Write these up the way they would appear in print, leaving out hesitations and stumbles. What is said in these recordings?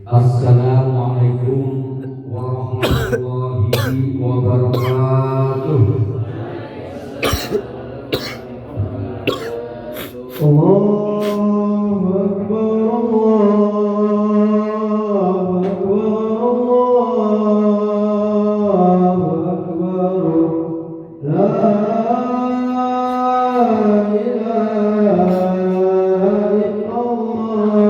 Assalamualaikum warahmatullahi wabarakatuh. Allahu Akbar, Allahu Akbar, la ilaha illallah,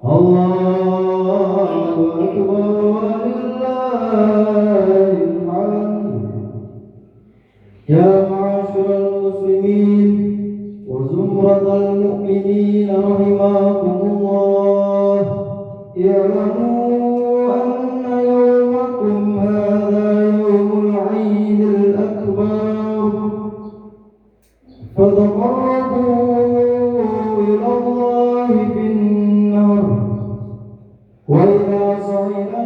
Allahu Akbar, walillahil hamd. Ya ma'asyiral muslimin wa zumratal mu'minin rahimakumullah, i'lamu anna yawmakum hadha yawmul 'idil akbar, fataqarrabu ila Allahi fin-nar wa idha sa'ida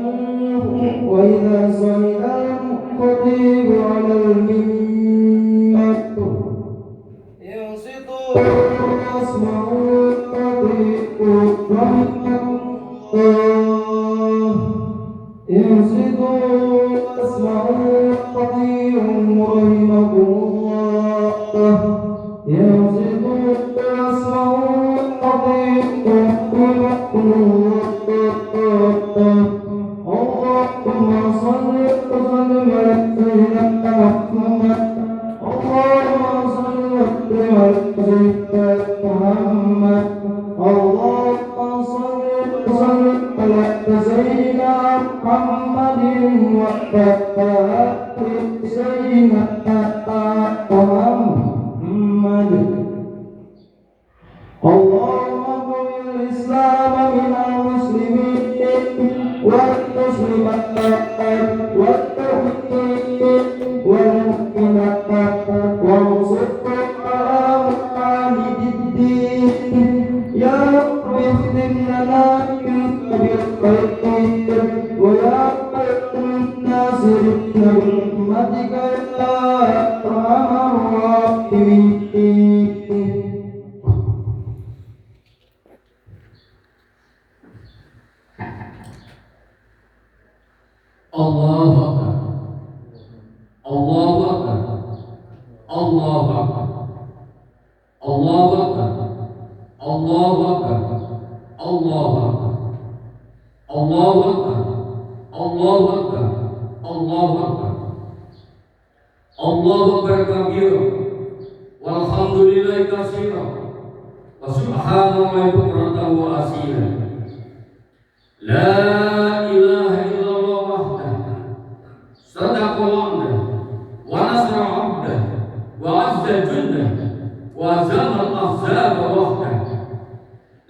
al-khatib 'ala al-minbar واسمعوا وأطيعوا رحمكم الله. انصتوا واسمعوا وأطيعوا رحمكم الله. انصتوا واسمعوا وأطيعوا رحمكم الله. اللهم صل وسلم على سيدنا محمد. اللهم صل وسلم على سيدنا محمد. اللهم صل وسلم على سيدنا محمد وعلى سيدنا محمد. اللهم قوي الإسلام من المسلمين والمسلمات والتوحيد والمؤمنات وانصرنا على معاهد الدين. يا رب اختم لنا بالخير ويا خير الناصرين برحمتك يا ارحم الراحمين. Allahu Akbar, Allahu Akbar, Allahu Akbar, Allahu Akbar, Allahu Akbar, Allahu Akbar, Allahu Akbar, Allahu Akbar, Allahu Akbar, Allahu Akbar kabira, walhamdulillahi katsira, wa subhanallahi bukratan wa asila. La ilaha illallah wahdahu sadaqa wa'dahu wa nasra 'abdahu wa 'azza jundahu wa zama al-ahzaba wahdahu.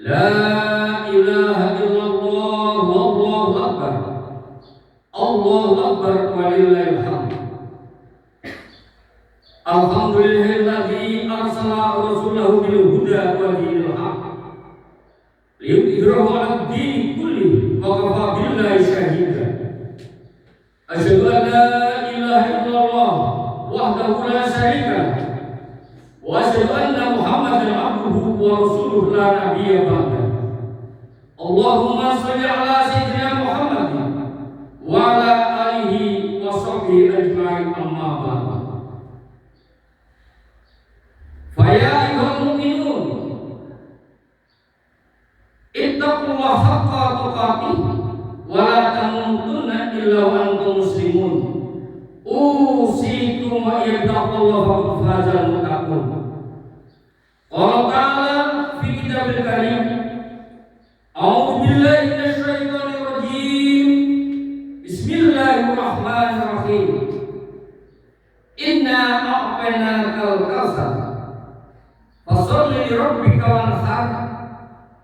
La ilaha illallah wallahu akbar, Allahu akbar walillahil hamd. Alhamdulillahilladzi arsala rasulahu bil huda wa dinil haqq liyudhhirahu 'ala ad-din kullihi wa kafa billahi shahida. Asyhadu an la ilaha illallah wahdahu la syarika lahu wa asyhadu anna Muhammadan 'abduhu wa rasuluhu la nabiyya ba'dahu. Allahumma shalli 'ala sayyidina Muhammadin wa 'ala alihi wa sahbihi ajma'in, amma ba'd. Fa ya ayyuhal mu'minun ittaqullaha haqqa tuqatih wa la tamutunna illa wa antum muslimun. Usikum wa ittaqallaha faqad fazal muttaqun. Qala ta'ala fi kitabil karim, a'udzu billahi minasy syaithanir rajim. Bismillahirrahmanirrahim. Inna a'tainakal kautsar fasholli li rabbika wanhar.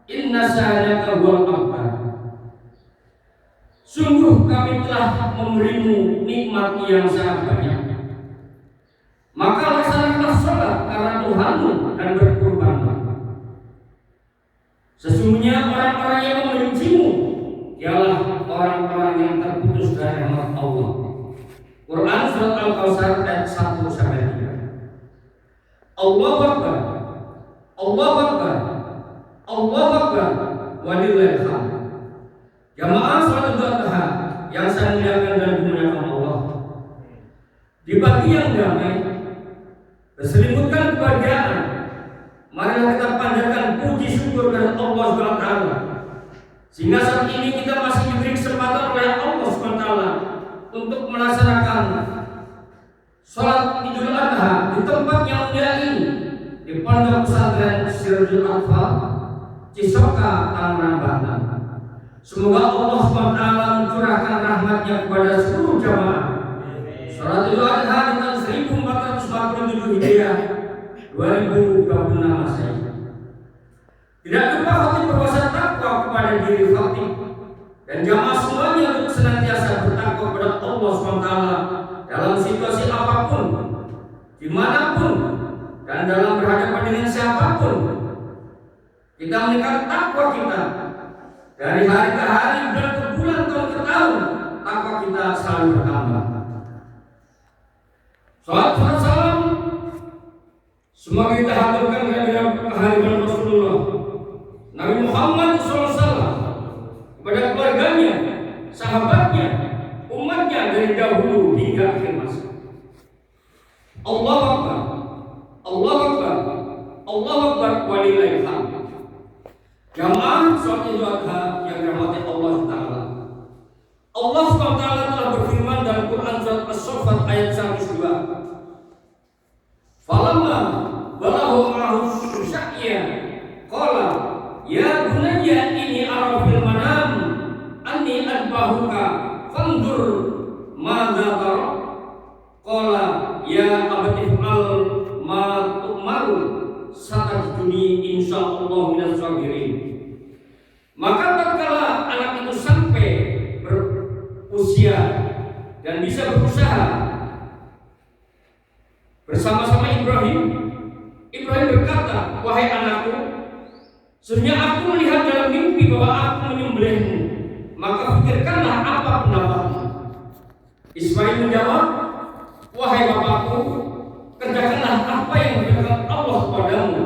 Inna sa'alaka huwal abtar. Sungguh kami telah memberimu nikmat yang sangat banyak, maka laksanakanlah salat karena Tuhanmu dan berkurbanlah. Sesungguhnya orang-orang yang membencimu ialah orang-orang yang terputus dari rahmat Allah. Quran surat Al-Kautsar ayat 1-3. Allahu Akbar. Allahu Akbar. Walillahil hamd. Jamaah salat duha yang saya muliakan dan dimuliakan Allah. Di pagi yang damai, berselimutkan kebahagiaan, marilah kita panjatkan puji syukur kepada Allah SWT. Sehingga saat ini kita masih diberi kesempatan oleh Allah SWT untuk melaksanakan sholat Idul Adha di tempat yang mulia ini, di Pondok Pesantren Sirajul Atfal, Cisoka, Tangerang, Banten. Semoga Allah SWT mencurahkan rahmatnya kepada seluruh jamaah. Sholat Idul Adha di tahun 1447 Hijriah 2026 Masehi. Tidak lupa khatib berwasiat takwa kepada diri khatib dan jamaah semuanya untuk senantiasa bertakwa kepada Allah SWT dalam situasi apapun, dimanapun, dan dalam berhadapan dengan siapapun. Kita meningkatkan takwa kita dari hari ke hari, bulan ke bulan, tahun ke tahun. Takwa kita selalu bertambah. Salam semoga kita haturkan kehadiran Rasulullah Nabi Muhammad SAW kepada keluarganya, sahabatnya, umatnya dari dahulu hingga akhir masa. Allahu Akbar. Allahu Akbar. Allahu Akbar. Walillahil hamd. Jamaah sholat Idul Adha yang dirahmati Allah Taala. Allah SWT telah berfirman dalam Quran surat As-Saffat ayat 102. Falamma balahu ma'ahu sya'ya qala ya bunayya inni ara fil manam anni adbahuka fanzur madza tara qala ya abati fa'al ma tu'maru satajiduni insyaallah minas sabirin. Maka tatkala anak itu sampai berusia dan bisa berusaha bersama-sama Ibrahim berkata, wahai anakku, sesungguhnya aku melihat dalam mimpi bahwa aku menyembelihmu, maka pikirkanlah apa pendapatmu. Ismail menjawab, wahai bapakku, kerjakanlah apa yang diberikan Allah kepadamu,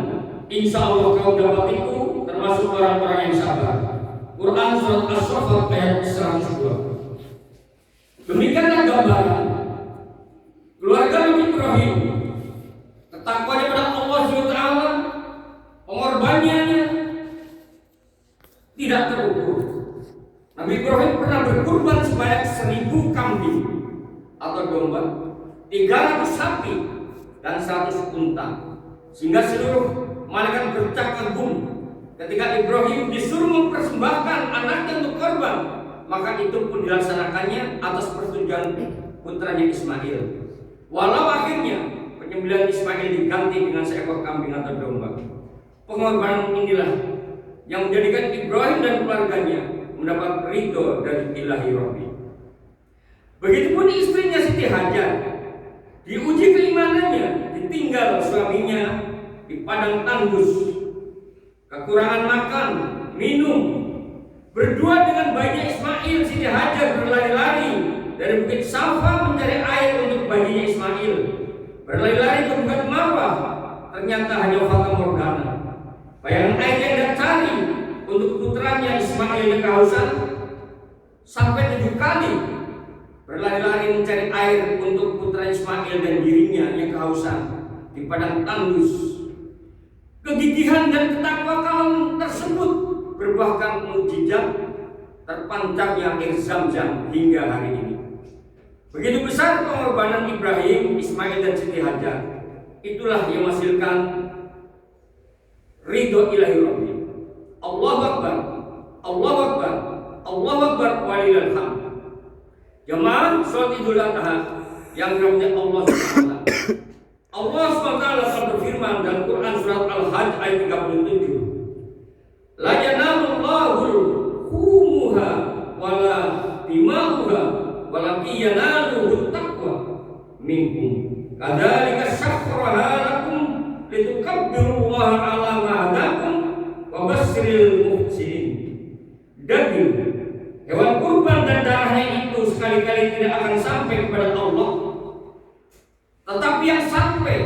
insya Allah kau dapatiku termasuk orang-orang yang sabar. Quran surat As-Saffat ayat 102. Demikianlah gambaran keluarga Nabi Ibrahim, ketakwanya pada Allah SWT, pengorbanannya tidak terukur. Nabi Ibrahim pernah berkurban sebanyak 1000 kambing atau domba, 300 sapi dan 100 unta, sehingga seluruh malaikat bercak kagum ketika Ibrahim disuruh mempersembahkan anaknya untuk korban. Maka itu pun dilaksanakannya atas persetujuan putranya Ismail. Walau akhirnya penyembelihan Ismail diganti dengan seekor kambing atau domba. Pengorbanan inilah yang menjadikan Ibrahim dan keluarganya mendapat ridho dari Ilahi Rabbi. Begitupun istrinya Siti Hajar, diuji keimanannya, ditinggal suaminya di padang tandus, kekurangan makan, minum. Berdua dengan bayinya Ismail, Siti Hajar berlari-lari dari Bukit Safa mencari air untuk bayinya Ismail. Berlari-lari ke Bukit Marwah, ternyata hanya fata morgana. Bayangan air yang dia cari untuk putranya Ismail yang kehausan sampai 7 kali berlari-lari mencari air untuk putra Ismail dan dirinya yang kehausan di padang tandus. Kegigihan dan ketakwaan tersebut berbuahkan mukjizat terpancarnya air Zam-Zam hingga hari ini. Begitu besar pengorbanan Ibrahim, Ismail dan Siti Hajar. Itulah yang menghasilkan ridho Ilahi Rabbi. Allahu Akbar, Allahu Akbar, Allahu Akbar, walillahil hamd. Jamaah sholat Idul Adha yang dirahmati Allah SWT. Allah SWT telah berfirman dalam Quran surat Al-Hajj ayat 37. La yanalullahu khumuha wala dima'uha walakin yanaluhu taqwa minkum. Kadzalika syakkaraha lakum litukabbirullaha ala ma hadakum wa basyiril muhsinin. Daging hewan kurban dan darahnya itu sekali-kali tidak akan sampai kepada Allah, tetapi yang sampai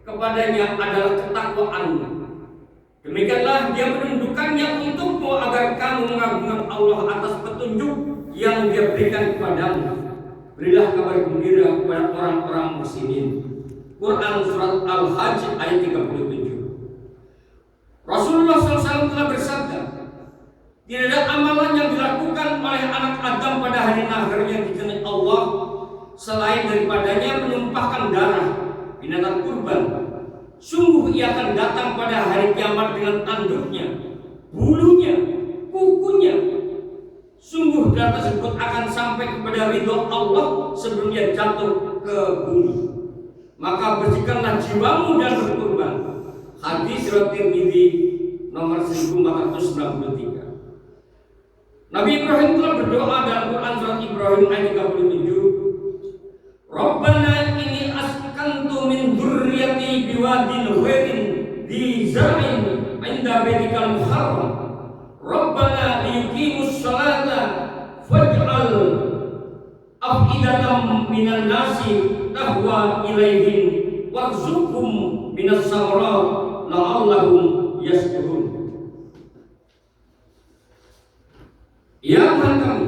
kepadanya adalah ketakwaan Demikianlah Dia menundukkannya untukmu agar kamu mengagungkan Allah atas petunjuk yang Dia berikan kepadamu. Berilah kabar gembira kepada orang-orang muslimin. Quran surat Al-Hajj ayat 37. Rasulullah SAW telah bersabda, tidak ada amalan yang dilakukan oleh anak Adam pada hari akhir yang dikenal Allah selain daripadanya menumpahkan darah binatang kurban. Sungguh ia akan datang pada hari kiamat dengan tanduknya, bulunya, kukunya. Sungguh darah tersebut akan sampai kepada ridho Allah sebelum dia jatuh ke bumi. Maka bersihkanlah jiwamu dan berkurban. Hadis riwayat Tirmidzi nomor 1493. Nabi Ibrahim telah berdoa dalam Quran surat Ibrahim ayat 37. Rabbana inni askantu min dzurriyyati biwadin ghairin dzi zar'in 'inda baitikal muharram. Rabbana liyuqimus sholata faj'al afidatan minan nasi tahwa ilaihim warzuqhum minas samarat la'allahum yashkurun. Ya Tuhan kami,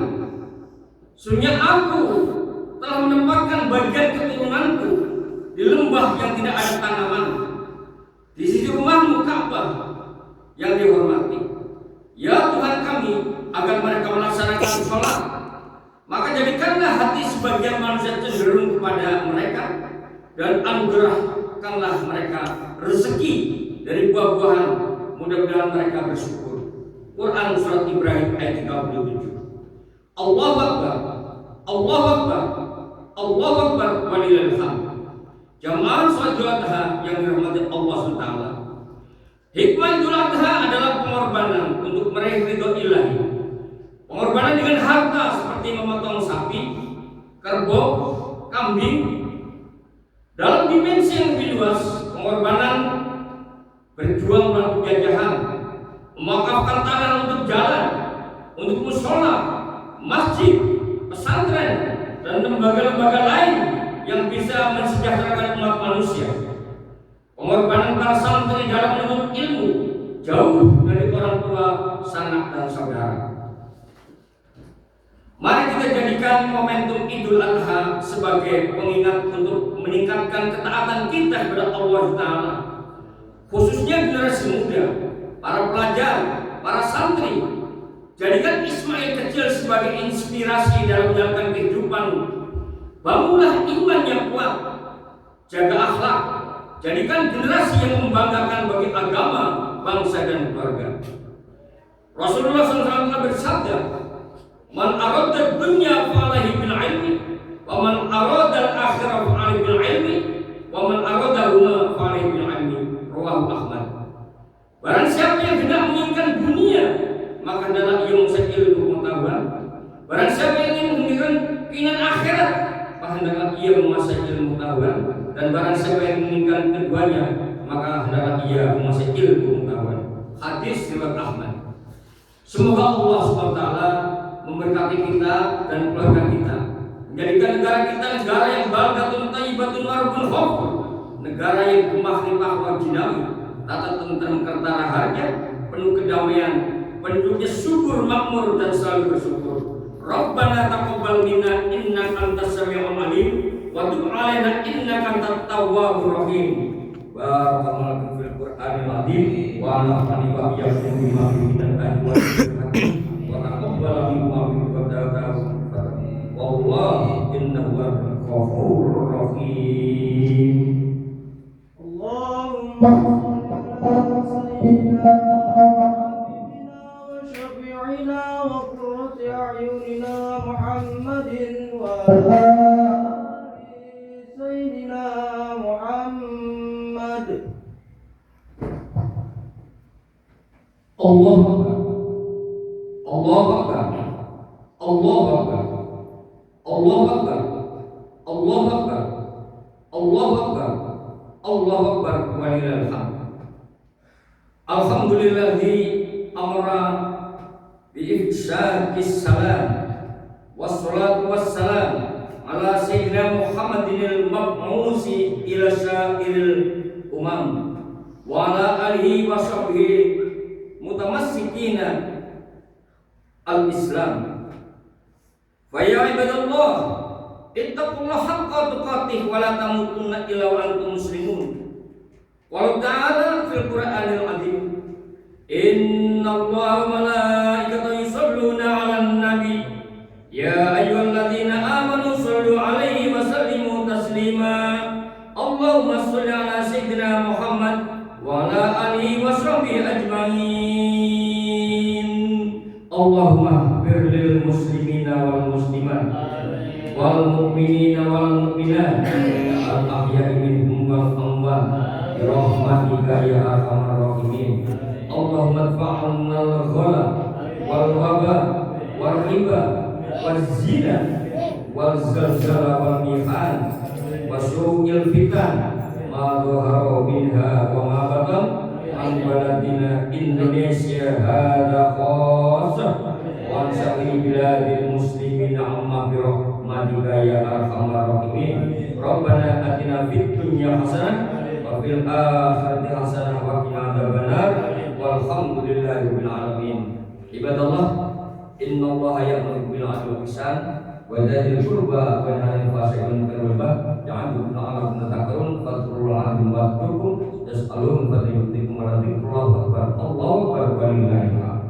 sesungguhnya aku telah menempatkan bagian keturunanku di lembah yang tidak ada tanaman, di sisi rumahmu Ka'bah yang dihormati. Ya Tuhan kami, agar mereka melaksanakan sholat, maka jadikanlah hati sebagian manusia cenderung kepada mereka, dan anugerahkanlah mereka rezeki dari buah-buahan, mudah-mudahan mereka bersyukur. Quran surat Ibrahim ayat 37. Allahu Akbar, Allahu Akbar, Allahu Akbar walillahil hamd. Jamaah salat Idul Adha yang dirahmati Allah SWT. Hikmah Idul Adha adalah pengorbanan untuk meraih ridho ilahi. Pengorbanan dengan harta seperti memotong sapi, kerbau, kambing. Dalam dimensi yang lebih luas, pengorbanan berjuang melawan penjajahan, mewakafkan tanah untuk jalan, untuk mushola, masjid, pesantren, dan lembaga-lembaga lain yang bisa mensejahterakan umat manusia. Pengorbanan para santri dalam menuntut ilmu jauh dari orang tua, sanak dan saudara. Mari kita jadikan momentum Idul Adha sebagai pengingat untuk meningkatkan ketaatan kita kepada Allah Ta'ala, khususnya generasi muda, para pelajar, para santri. Jadikan Ismail kecil sebagai inspirasi dalam menjalankan kehidupan. Bangunlah iman yang kuat, jaga akhlak, jadikan generasi yang membanggakan bagi agama, bangsa dan keluarga. Rasulullah SAW bersabda, man arada dunya fa'alaihi bil ilmi, wa man arada al-akhirah fa'alaihi bil ilmi, wa man arada huma fa'alaihi bil ilmi. Rawahu Ahmad. Barang siapa yang hendak menginginkan dunia, maka adalah ia menguasai ilmu pengetahuan. Barang siapa yang ingin menginginkan keinginan akhirat, maka hendaklah ia menguasai ilmu pengetahuan. Dan barang siapa yang menginginkan keduanya, maka hendaklah ia menguasai ilmu pengetahuan. Hadis riwayat Ahmad. Semoga Allah SWT memberkati kita dan keluarga kita, menjadikan negara kita negara yang baldatun thayyibatun warabun ghafur, negara yang gemah limpah wa jinawi, tata tentram kertara harja, penuh kedamaian, penduduknya subur makmur dan selalu bersyukur. Rabbana taqabbal minna innaka antas samiul alim wa tub 'alaina innaka antat tawwabur rahim. Barakallahu fil Qur'anil azim wa nafa'ani wa iyyakum bima fihi min al-ayati wa taqabbal minna wallahu innahu ghafurur rahim. Allahumma sayyidina wa syafi'ina wa qurrati a'yunina Muhammadin wa sayyidina Muhammad. Allahu Akbar, Allahu Akbar, Allahu Akbar, Allahu Akbar, Allahu Akbar, Allahu Akbar, Allahu Akbar walillahil hamd. Alhamdulillahi amra bi ifsha'is salam wassalatu wassalam ala sayyidina Muhammadinil mab'usi ila syairil umam wa ala alihi wa sahbihi mutamassikina al-Islam. Fa ya ibadallah, ittaqullaha haqqa tuqatih wa la tamutunna illa wa antum muslimun. Qala ta'ala fil Qur'anil 'azim, innallaha wa malaikatahu yusholluna 'alan nabi ya ayyuhalladzina amanu shallu 'alaihi wa sallimu taslima. Allahumma shalli 'ala sayyidina Muhammad wa ala alihi wa sahbihi ajmain. Allahumma ighfir lil muslimina wal muslimat wal mu'minina wal mu'minat al ahya'i minhum wal amwat bi rahmatika ya arhamar rahimin. Allahumma adfa'na al ghala wal waba wal riba wal zina wal zalzala wal mihan wasu'il fitan ma dhahara minha wa ma batan an baladina Indonesia hadza khassah wa sa'il biladil muslimin amma bi rahmatika ya arhamar rahimin. Rabbana atina fid dunya hasanah wa fil akhirati hasanah wa qina adzabannar walhamdulillahi rabbil alamin. Ibadallah, innallaha ya'muru bil 'adli wal ihsan wa dzil qurba wa yanha 'anil fahsya'i wal munkari wal baghi ya'idhukum la'allakum tadhakkarun fadhkurullaha 'azim wa adhkurkum tas'alun fadhkurukum wa la dzikrullahi akbar. Allahu akbar wa lillahi alhamd.